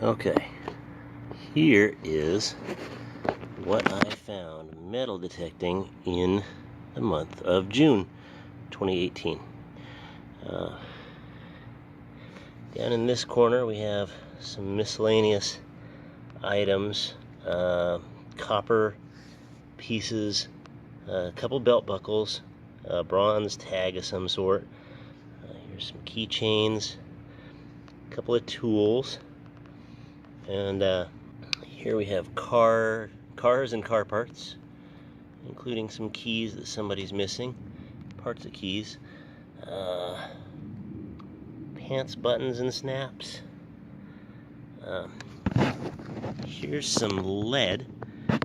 Okay, here is what I found metal detecting in the month of June 2018. Down in this corner we have some miscellaneous items, copper pieces, a couple belt buckles, a bronze tag of some sort. Here's some keychains, a couple of tools, and here we have cars and car parts, including some keys that somebody's missing, parts of keys, pants buttons and snaps. Here's some lead. That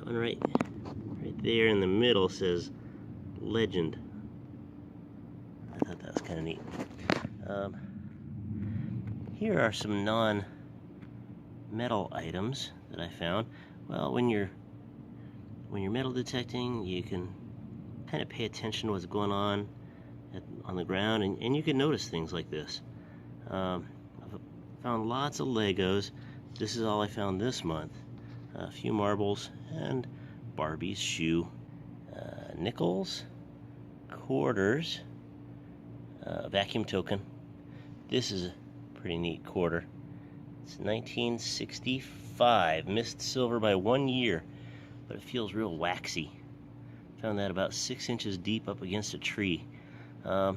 one right there in the middle says Legend. I thought that was kind of neat. Here are some non-metal items that I found. Well, when you're metal detecting, you can kind of pay attention to what's going on the ground, and you can notice things like this. I've found lots of Legos. This is all I found this month. A few marbles and Barbie's shoe. Nickels, quarters, vacuum token. This is a pretty neat quarter. It's 1965, missed silver by 1 year, but it feels real waxy. Found that about 6 inches deep up against a tree. These are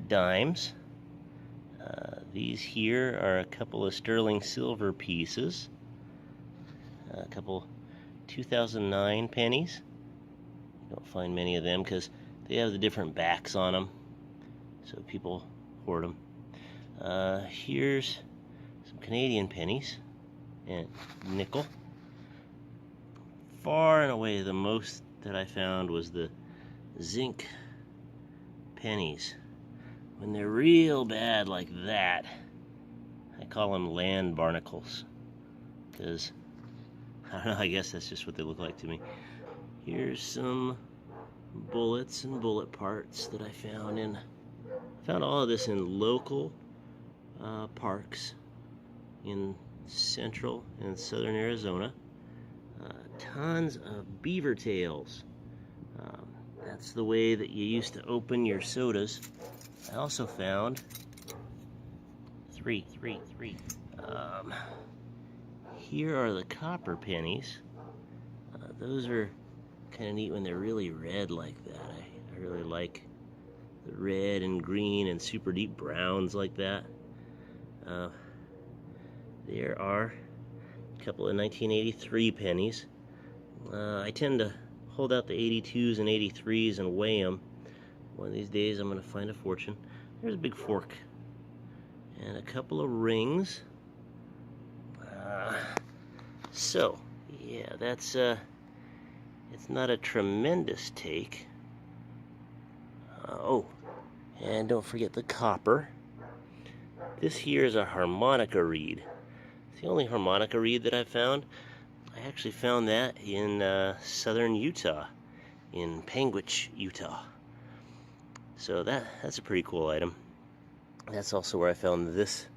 dimes. These here are a couple of sterling silver pieces, a couple 2009 pennies. You don't find many of them because they have the different backs on them, so people hoard them. Here's some Canadian pennies and nickel. Far and away the most that I found was the zinc pennies. When they're real bad like that, I call them land barnacles, because I don't know, I guess that's just what they look like to me. Here's some bullets and bullet parts that I found all of this in local parks in central and southern Arizona. Tons of beaver tails. That's the way that you used to open your sodas. I also found three. Here are the copper pennies. Those are kind of neat when they're really red like that. I really like the red and green and super deep browns like that. There are a couple of 1983 pennies. I tend to hold out the 82s and 83s and weigh them. One of these days I'm going to find a fortune. There's a big fork and a couple of rings. So yeah, that's it's not a tremendous take. Oh, and don't forget the copper. This here is a harmonica reed. It's the only harmonica reed that I found. I actually found that in southern Utah, in Panguitch, Utah. So that's a pretty cool item. That's also where I found this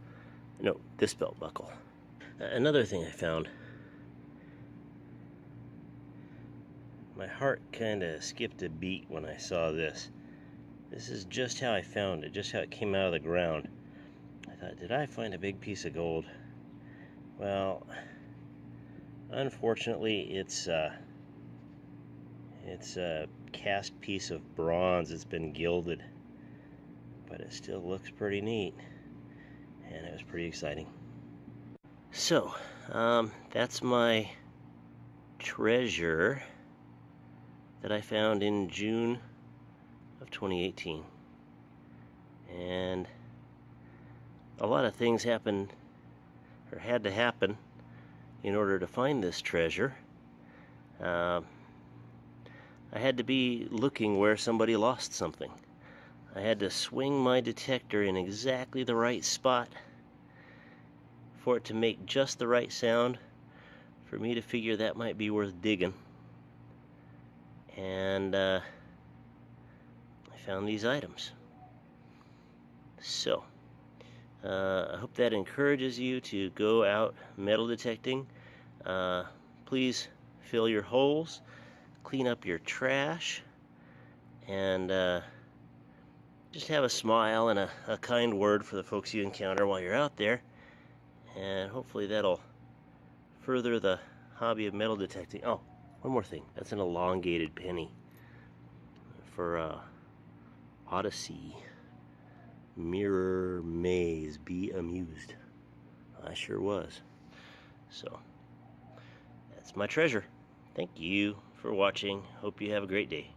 belt buckle. Another thing I found, my heart kind of skipped a beat when I saw this. This is just how I found it, just how it came out of the ground. I thought, did I find a big piece of gold? Well, unfortunately, it's a cast piece of bronze. It's been gilded, but it still looks pretty neat, and it was pretty exciting. So, that's my treasure that I found in June of 2018. And a lot of things happened, or had to happen, in order to find this treasure. I had to be looking where somebody lost something. I had to swing my detector in exactly the right spot for it to make just the right sound for me to figure that might be worth digging. And I found these items. So, I hope that encourages you to go out metal detecting. Please fill your holes, clean up your trash, and just have a smile and a kind word for the folks you encounter while you're out there. And hopefully that'll further the hobby of metal detecting. Oh, one more thing. That's an elongated penny for Odyssey. Mirror Maze. Be amused. I sure was. So, that's my treasure. Thank you for watching. Hope you have a great day.